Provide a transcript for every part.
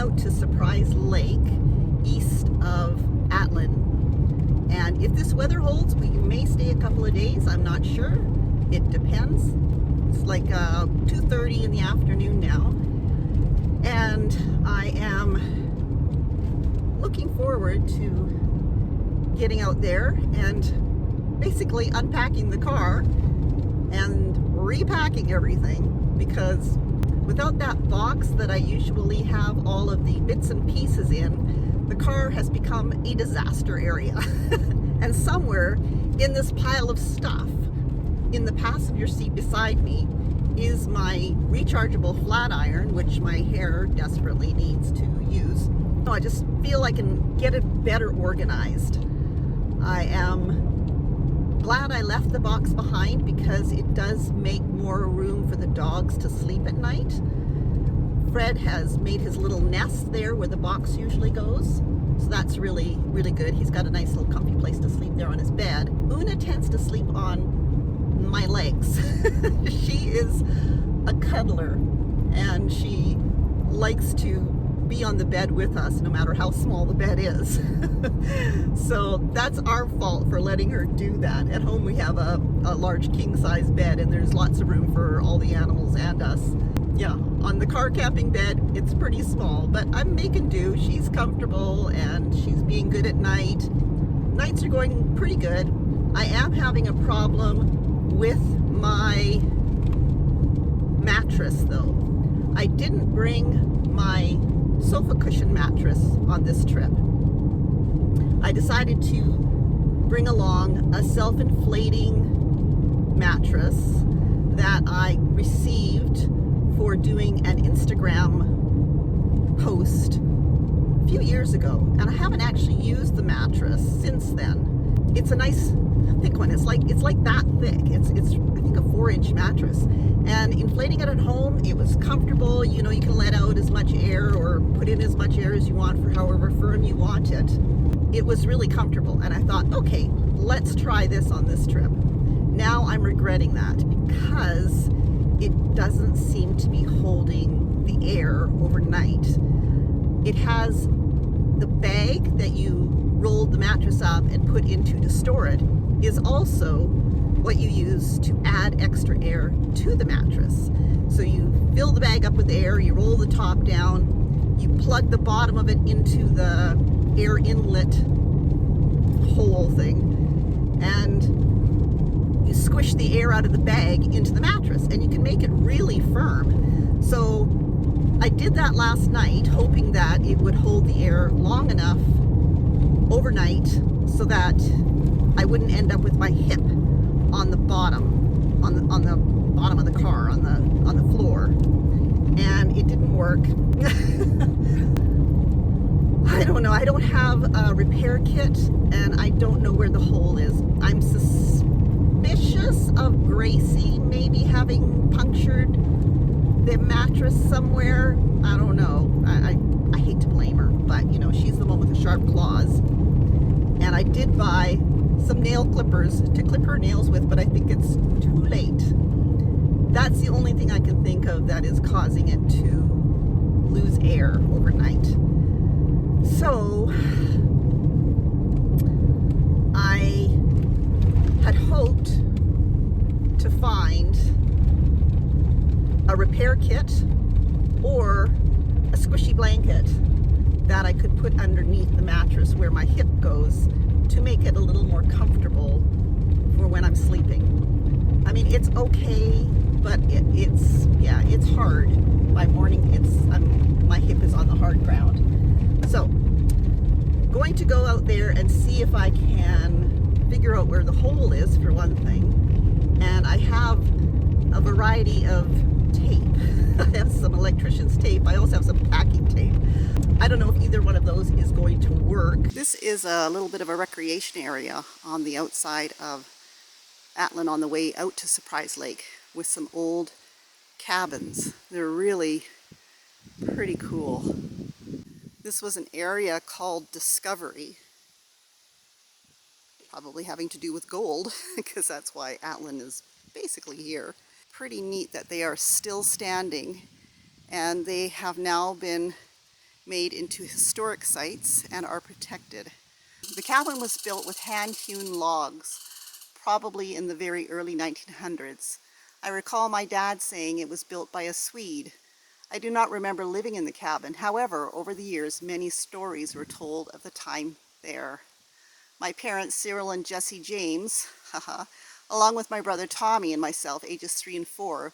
out to Surprise Lake, east of Atlin. And if this weather holds, we may stay a couple of days. I'm not sure. It depends. It's like 2:30 in the afternoon now. And I am looking forward to getting out there and basically unpacking the car and repacking everything, because without that box that I usually have all of the bits and pieces in, the car has become a disaster area. And somewhere in this pile of stuff in the passenger seat beside me is my rechargeable flat iron, which my hair desperately needs to use. I just feel I can get it better organized. I am glad I left the box behind because it does make more room for the dogs to sleep at night. Fred has made his little nest there where the box usually goes, so that's really, really good. He's got a nice little comfy place to sleep there on his bed. Una tends to sleep on my legs. She is a cuddler, and she likes to be on the bed with us no matter how small the bed is. So that's our fault for letting her do that. At home we have a large king-size bed, and there's lots of room for all the animals and us. Yeah, on the car camping bed it's pretty small, but I'm making do. She's comfortable and she's being good at night. Nights are going pretty good. I am having a problem with my mattress though. I didn't bring my sofa cushion mattress on this trip. I decided to bring along a self-inflating mattress that I received for doing an Instagram post a few years ago, and I haven't actually used the mattress since then. It's a nice thick one. It's like that thick. It's I think a 4-inch mattress, and inflating it at home, it was comfortable. You know, you can let out as much air or put in as much air as you want for however firm you want it. It was really comfortable, and I thought, okay, let's try this on this trip. Now I'm regretting that because it doesn't seem to be holding the air overnight. It has the bag that you rolled the mattress up and put into to store it is also what you use to add extra air to the mattress. So you fill the bag up with air, you roll the top down, you plug the bottom of it into the air inlet hole thing, and you squish the air out of the bag into the mattress, and you can make it really firm. So I did that last night, hoping that it would hold the air long enough overnight so that I wouldn't end up with my hip on the bottom, on the bottom of the car, on the floor, and it didn't work. I don't know. I don't have a repair kit, and I don't know where the hole is. I'm suspicious of Gracie maybe having punctured the mattress somewhere. I don't know. I hate to blame her, but you know, she's the one with the sharp claws. And I did buy some nail clippers to clip her nails with, but I think it's too late. That's the only thing I can think of that is causing it to lose air overnight. So I had hoped to find a repair kit or a squishy blanket that I could put underneath the mattress where my hip goes to make it a little more comfortable for when I'm sleeping. I mean, it's okay, but it's hard. By morning, my hip is on the hard ground. So, going to go out there and see if I can figure out where the hole is, for one thing. And I have a variety of tape. I have some electrician's tape. I also have some packing tape. I don't know if either one of those is going to work. This is a little bit of a recreation area on the outside of Atlin on the way out to Surprise Lake with some old cabins. They're really pretty cool. This was an area called Discovery, probably having to do with gold, because that's why Atlin is basically here. Pretty neat that they are still standing, and they have now been made into historic sites and are protected. The cabin was built with hand-hewn logs, probably in the very early 1900s. I recall my dad saying it was built by a Swede. I do not remember living in the cabin. However, over the years, many stories were told of the time there. My parents, Cyril and Jesse James, along with my brother Tommy and myself, ages 3 and 4,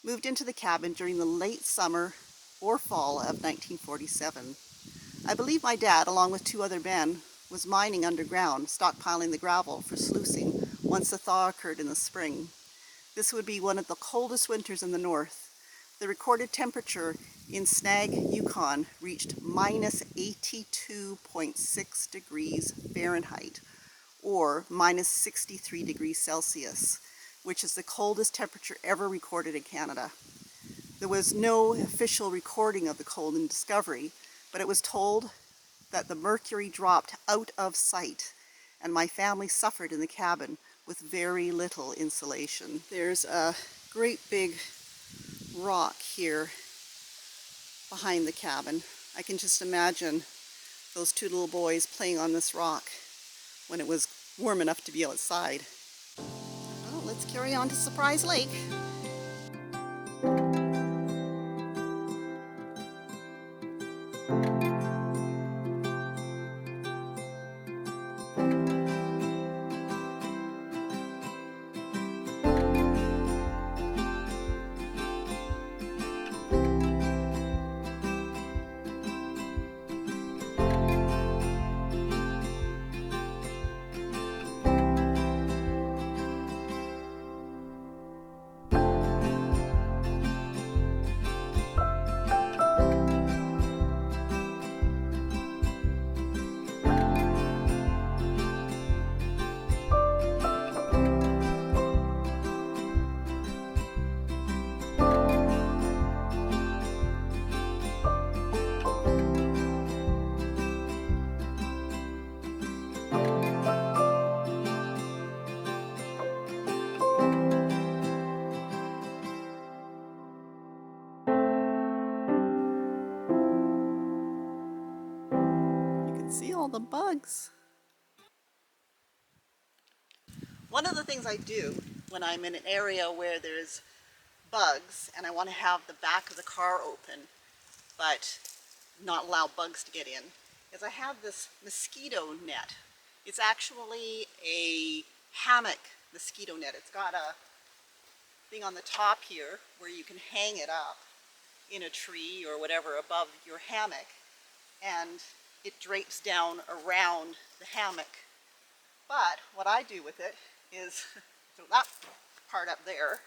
moved into the cabin during the late summer or fall of 1947. I believe my dad, along with 2 other men, was mining underground, stockpiling the gravel for sluicing once the thaw occurred in the spring. This would be one of the coldest winters in the north. The recorded temperature in Snag, Yukon reached minus 82.6 degrees Fahrenheit, or minus 63 degrees Celsius, which is the coldest temperature ever recorded in Canada. There was no official recording of the cold in Discovery, but it was told that the mercury dropped out of sight, and my family suffered in the cabin with very little insulation. There's a great big rock here behind the cabin. I can just imagine those 2 little boys playing on this rock when it was warm enough to be outside. Well, let's carry on to Surprise Lake. See all the bugs. One of the things I do when I'm in an area where there's bugs and I want to have the back of the car open but not allow bugs to get in is I have this mosquito net. It's actually a hammock mosquito net. It's got a thing on the top here where you can hang it up in a tree or whatever above your hammock, and it drapes down around the hammock. But what I do with it is throw that part up there,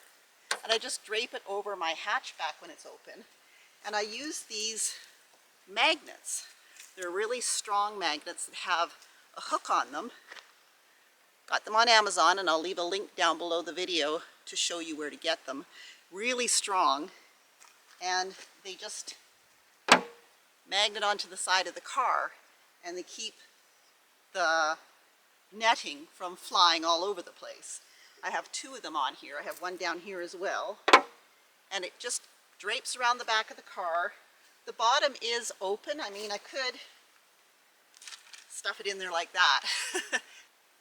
and I just drape it over my hatchback when it's open. And I use these magnets. They're really strong magnets that have a hook on them. Got them on Amazon, and I'll leave a link down below the video to show you where to get them. Really strong, and they just magnet onto the side of the car, and they keep the netting from flying all over the place. I have 2 of them on here. I have one down here as well, and it just drapes around the back of the car. The bottom is open. I mean, I could stuff it in there like that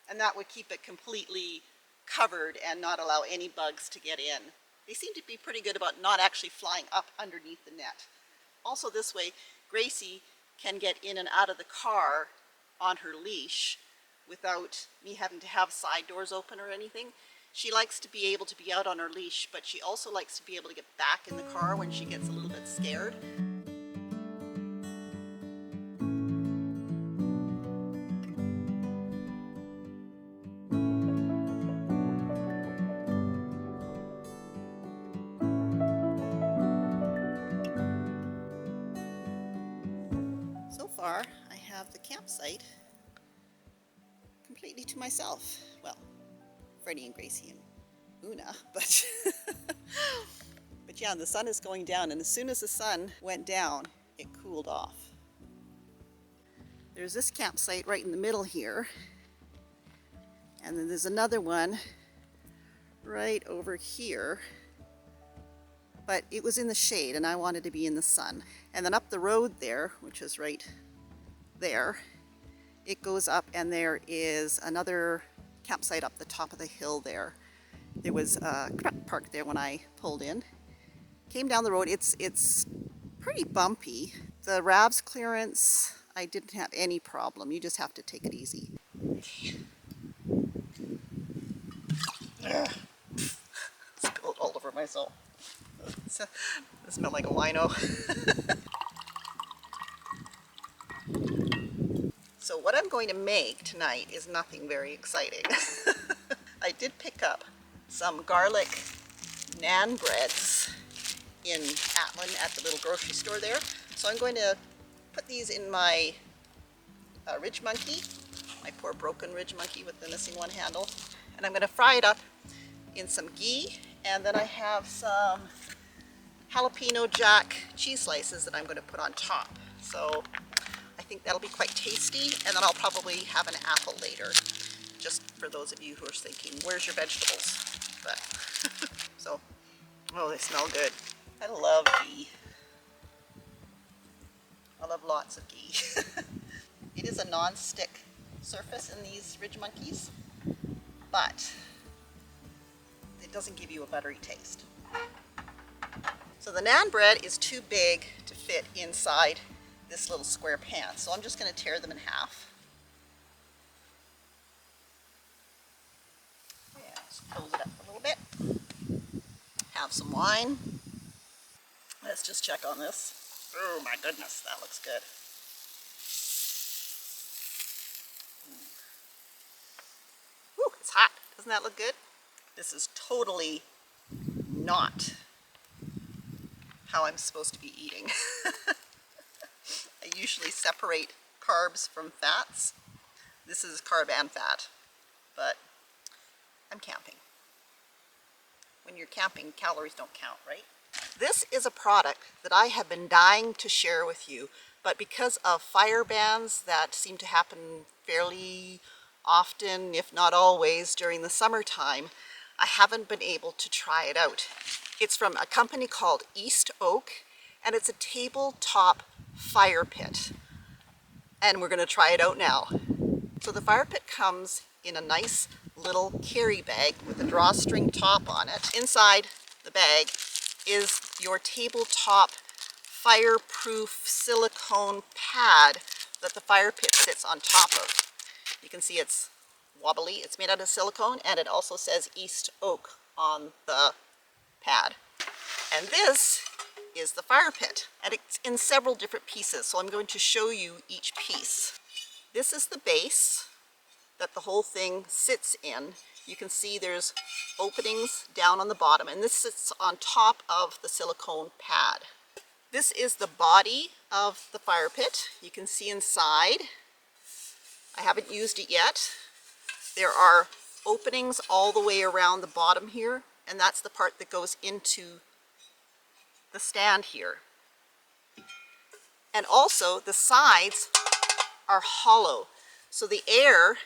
and that would keep it completely covered and not allow any bugs to get in. They seem to be pretty good about not actually flying up underneath the net. Also this way, Gracie can get in and out of the car on her leash without me having to have side doors open or anything. She likes to be able to be out on her leash, but she also likes to be able to get back in the car when she gets a little bit scared. So far, I have the campsite completely to myself. Well, Freddie and Gracie and Una, but yeah, the sun is going down, and as soon as the sun went down, it cooled off. There's this campsite right in the middle here, and then there's another one right over here, but it was in the shade and I wanted to be in the sun. And then up the road there, which is right there, it goes up and there is another campsite up the top of the hill there. There was a truck parked there when I pulled in. Came down the road, it's pretty bumpy. The RAVS clearance, I didn't have any problem. You just have to take it easy. Spilled all over myself. I smell like a wino. So what I'm going to make tonight is nothing very exciting. I did pick up some garlic naan breads in Atlin at the little grocery store there. So I'm going to put these in my Ridge Monkey, my poor broken Ridge Monkey with the missing one handle. And I'm going to fry it up in some ghee, and then I have some jalapeno jack cheese slices that I'm going to put on top. So I think that'll be quite tasty, and then I'll probably have an apple later, just for those of you who are thinking, where's your vegetables? But so, oh, they smell good. I love ghee. I love lots of ghee. It is a non-stick surface in these Ridge Monkeys, but it doesn't give you a buttery taste. So the naan bread is too big to fit inside this little square pan, so I'm just going to tear them in half. Yeah, just close it up a little bit. Have some wine. Let's just check on this. Oh my goodness, that looks good. Whew, it's hot. Doesn't that look good? This is totally not how I'm supposed to be eating. I usually separate carbs from fats. This is carb and fat, but I'm camping. When you're camping, calories don't count, right? This is a product that I have been dying to share with you, but because of fire bans that seem to happen fairly often, if not always, during the summertime, I haven't been able to try it out. It's from a company called East Oak, and it's a tabletop fire pit. And we're going to try it out now. So the fire pit comes in a nice little carry bag with a drawstring top on it. Inside the bag is your tabletop fireproof silicone pad that the fire pit sits on top of. You can see it's wobbly. It's made out of silicone, and it also says East Oak on the pad. And this is the fire pit, and it's in several different pieces, so I'm going to show you each piece. This is the base that the whole thing sits in. You can see there's openings down on the bottom, and this sits on top of the silicone pad. This is the body of the fire pit. You can see inside. I haven't used it yet. There are openings all the way around the bottom here, and that's the part that goes into the stand here. And also the sides are hollow, so the air,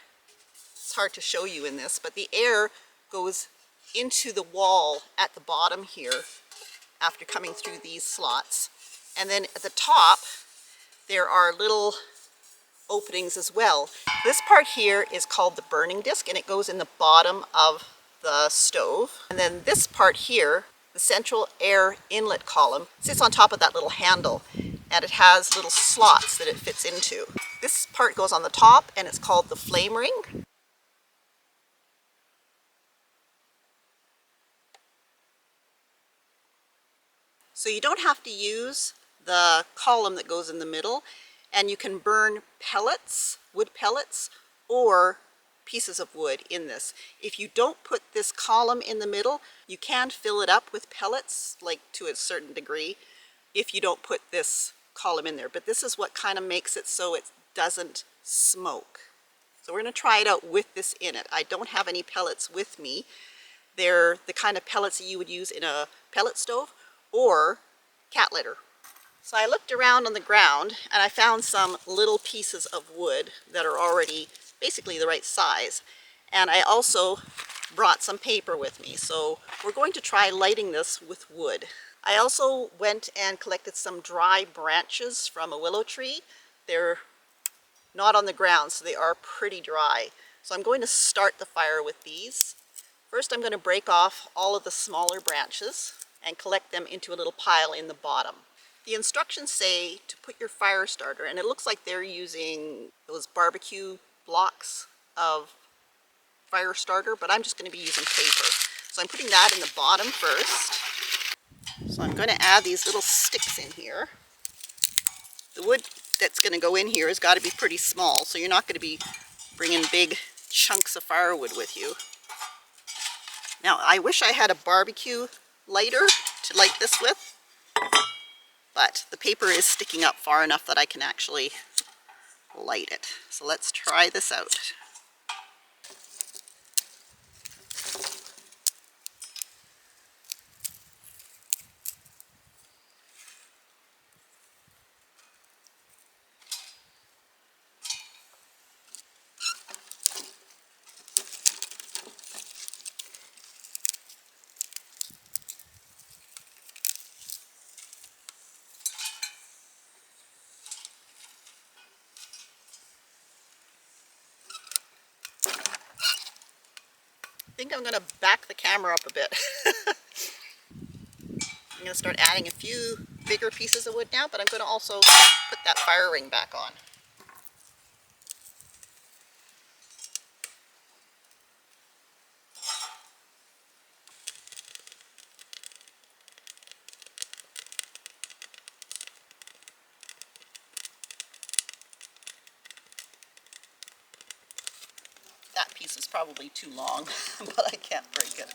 it's hard to show you in this, but the air goes into the wall at the bottom here after coming through these slots. And then at the top there are little openings as well. This part here is called the burning disc, and it goes in the bottom of the stove. And then this part here, the central air inlet column, sits on top of that little handle, and it has little slots that it fits into. This part goes on the top, and it's called the flame ring. So you don't have to use the column that goes in the middle, and you can burn pellets, wood pellets, or pieces of wood in this. If you don't put this column in the middle, you can fill it up with pellets, like to a certain degree, if you don't put this column in there. But this is what kind of makes it so it doesn't smoke. So we're going to try it out with this in it. I don't have any pellets with me. They're the kind of pellets that you would use in a pellet stove or cat litter. So I looked around on the ground and I found some little pieces of wood that are already basically the right size. And I also brought some paper with me. So we're going to try lighting this with wood. I also went and collected some dry branches from a willow tree. They're not on the ground, so they are pretty dry. So I'm going to start the fire with these. First, I'm going to break off all of the smaller branches and collect them into a little pile in the bottom. The instructions say to put your fire starter, and it looks like they're using those barbecue blocks of fire starter, but I'm just going to be using paper. So I'm putting that in the bottom first. So I'm going to add these little sticks in here. The wood that's going to go in here has got to be pretty small, so you're not going to be bringing big chunks of firewood with you. Now, I wish I had a barbecue lighter to light this with, but the paper is sticking up far enough that I can actually light it. So let's try this out. I think I'm going to back the camera up a bit. I'm going to start adding a few bigger pieces of wood now, but I'm going to also put that fire ring back on. That piece is probably too long, but I can't break it.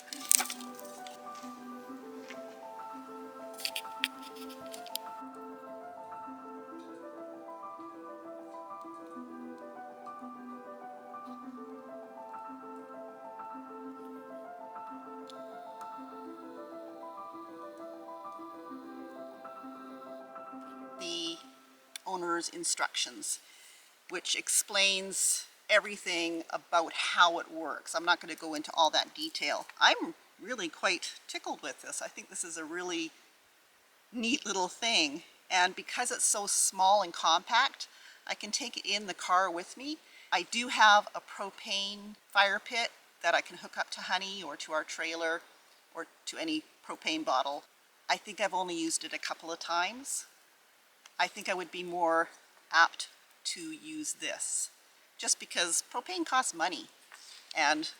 The owner's instructions, which explains everything about how it works. I'm not going to go into all that detail. I'm really quite tickled with this. I think this is a really neat little thing, and because it's so small and compact, I can take it in the car with me. I do have a propane fire pit that I can hook up to Honey or to our trailer or to any propane bottle. I think I've only used it a couple of times. I think I would be more apt to use this, just because propane costs money and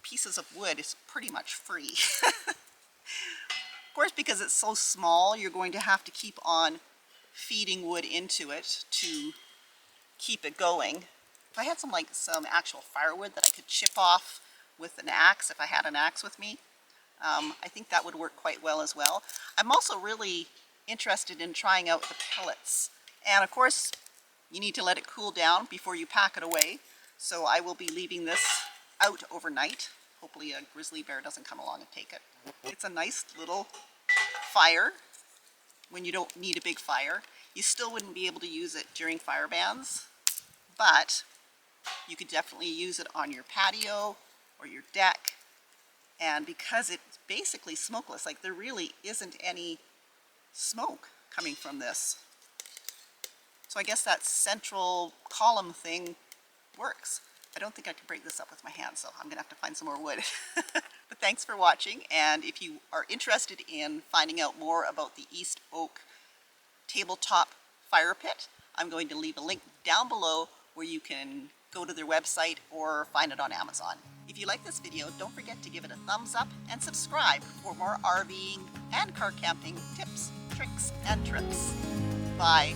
pieces of wood is pretty much free. Of course, because it's so small, you're going to have to keep on feeding wood into it to keep it going. If I had some actual firewood that I could chip off with an axe, if I had an axe with me, I think that would work quite well as well. I'm also really interested in trying out the pellets. And of course, you need to let it cool down before you pack it away. So I will be leaving this out overnight. Hopefully a grizzly bear doesn't come along and take it. It's a nice little fire when you don't need a big fire. You still wouldn't be able to use it during fire bans, but you could definitely use it on your patio or your deck. And because it's basically smokeless, like there really isn't any smoke coming from this. So I guess that central column thing works. I don't think I can break this up with my hands, so I'm gonna have to find some more wood. But thanks for watching, and if you are interested in finding out more about the East Oak tabletop fire pit, I'm going to leave a link down below where you can go to their website or find it on Amazon. If you like this video, don't forget to give it a thumbs up and subscribe for more RVing and car camping tips, tricks, and trips. Bye.